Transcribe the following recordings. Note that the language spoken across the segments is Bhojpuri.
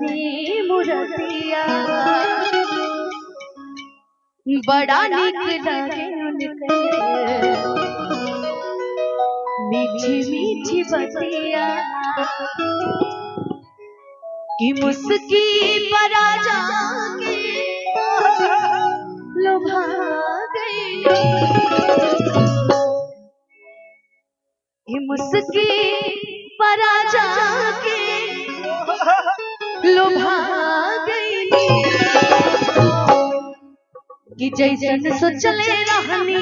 मोहनी मुरतिया बड़ा निक लगे उनके मीठी मीठी बतिया कि मुस्की पर आ जाके लुभा गई कि मुस्की पर आ जाके लुभा गई कि जैसन सोचले रहनी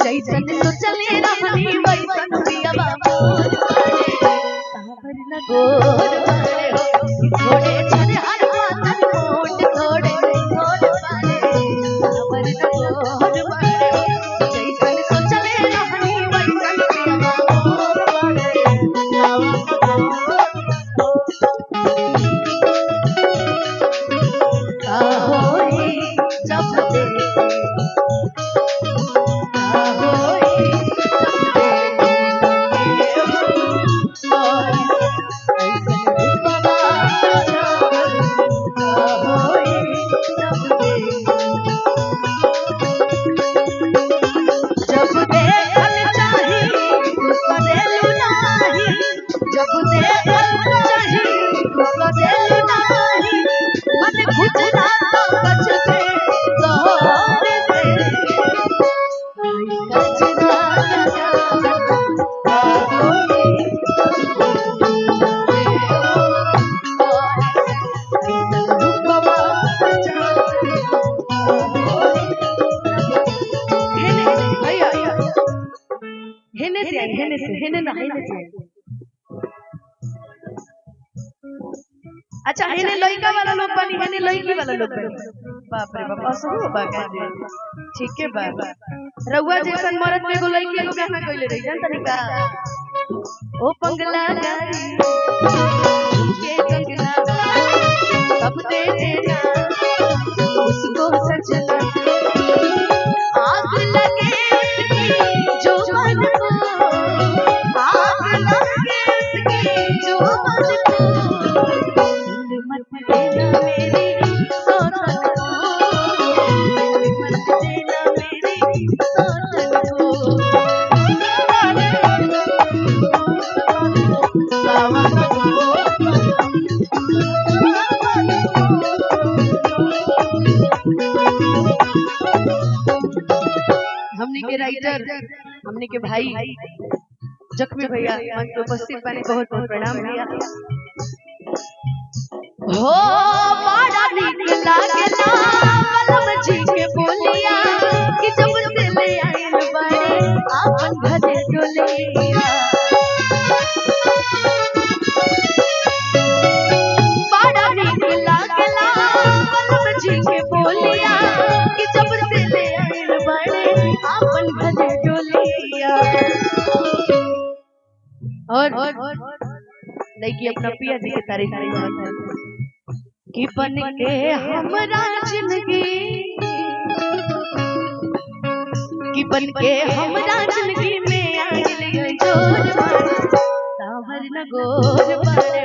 जैसन सोचले रहनी वैसन पिया मोर सावर न गोर मारे हो थोड़े छोड़े हर हाथ मोट थोड़े गोर मारे सावर न गोर मारे हो जैसन सोचले रहनी वैसन पिया मोर मारे अच्छा हेने लइका वाला लोग बनी हेने लइकी वाला लोग बनी बाप रे बाप असुरो बागा दे ठीक है बा रउआ जैसन मरद में एगो लइकी को गाना कइले रही जान तनी का ओ पंगला गारी के कंगना सब दे देना उसको सजना आग लगे जो मन को आग लगे जो मन को मत देना मेरी सोचन को मत देना मेरी सोचन को हमने के राइटर हमने के भाई जख्मी भैया मंच पे उपस्थित बने बहुत बहुत प्रणाम भैया हो बड़ा निक लागेला कलम जी के बोलिया कि जब से ले आइल बड़े आपन भजे डोलिया बड़ा निक लागेला कलम जी के बोलिया कि जब से ले आइल बड़े आपन भजे डोलिया और लड़की अपना पिया जी के तारीफ करती कि बन के हमरा जिंदगी कि बन के हमरा जिंदगी में आइल जोर सावर न गोर बारे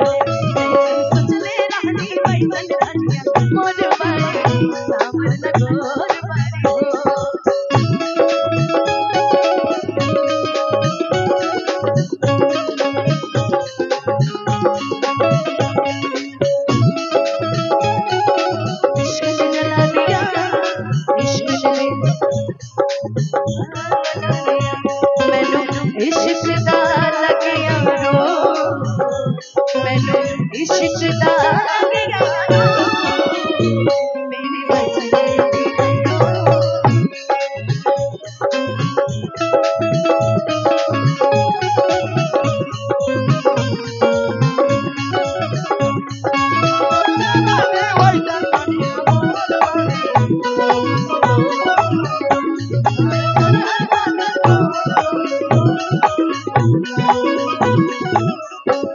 सोचले रहनी वैसन रनिया मोर बारे सावर न गोर बारे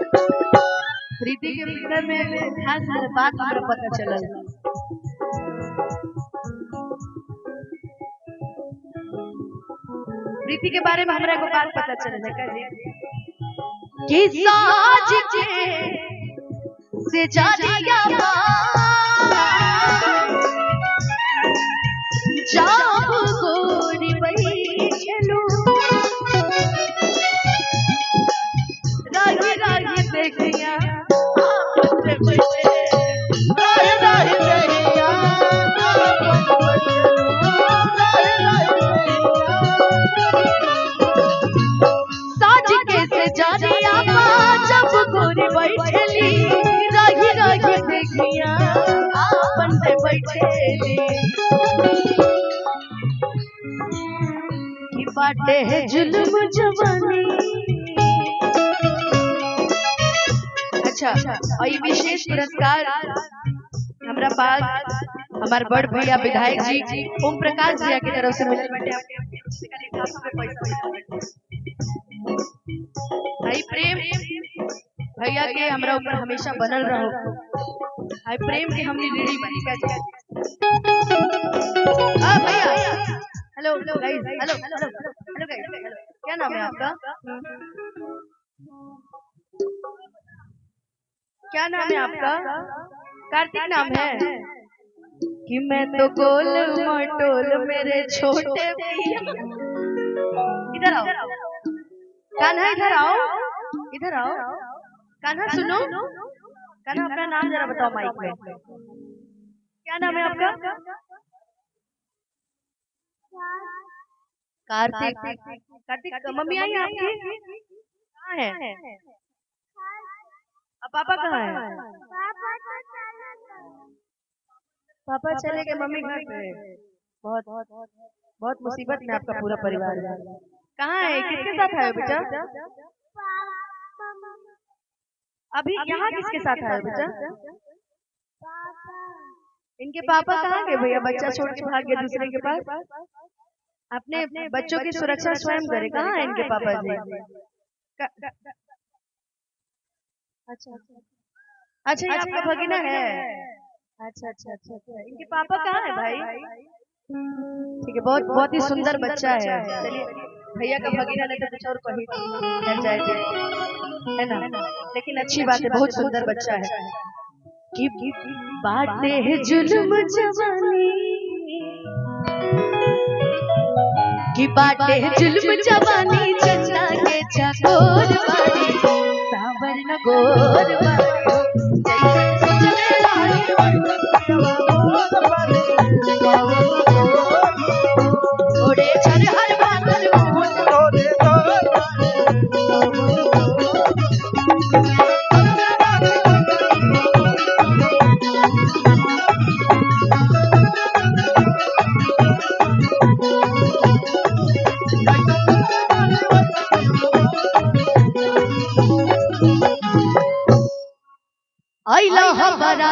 प्रीति के विषय में खास बात हमरा पता चलल प्रीति के बारे में हमरा को बात पता चलल है का जी कि साज के से जानिया जाब गोरी बैठलू रागी रागी देखिया साज के से जानिया जब गोरी बैठली रागी रागी देखिया आपन से बैठली बाटे है जुल्म जवानी। अच्छा और ये विशेष पुरस्कार हमरा पास हमारे बड़ भैया विधायक जी ओम प्रकाश जी की तरफ से मिले बाटे। भाई प्रेम भैया के हमरा ऊपर हमेशा बनल रहो। भाई प्रेम के हमने रीढ़ी बनी का भैया। हेलो गाइस, हेलो गाइस, क्या नाम है आपका? क्या नाम है आपका? कार्तिक नाम है कि मैं तो गोल मटोल मेरे छोटे इधर आओ कान्हा, इधर आओ, इधर आओ कान्हा, सुनो कान्हा अपना नाम जरा बताओ माइक में। क्या नाम है आपका? कार्तिक। कार्तिक मम्मी आई आपकी कहाँ है? अब पापा कहाँ है? पापा चले गए, मम्मी घर पे। बहुत बहुत मुसीबत में आपका पूरा परिवार है। कहाँ है? किसके साथ आए बेटा? अभी यहाँ किसके साथ आए बेटा? इनके पापा कहाँ गए भैया? बच्चा छोड़ के भाग गए दूसरे के पास। अपने बच्चों की सुरक्षा स्वयं करे। कहाँ है इनके पापा जी? अच्छा अच्छा, ये आपका भगीना है? अच्छा अच्छा अच्छा अच्छा, इनके पापा कहाँ है भाई? ठीक है, बहुत बहुत ही सुंदर बच्चा है। चलिए भैया का भगीना नहीं तो कुछ और कहीं चल जाएगा, है ना? लेकिन अच्छी बात है, बहुत सुंदर बच्चा है। कि बाटे है जुल्म जवानी, कि बाटे है जुल्म जवानी, चंदा के चकोर बाड़ी सावर न गोर ओड़े छर हर बादल आइला हमारा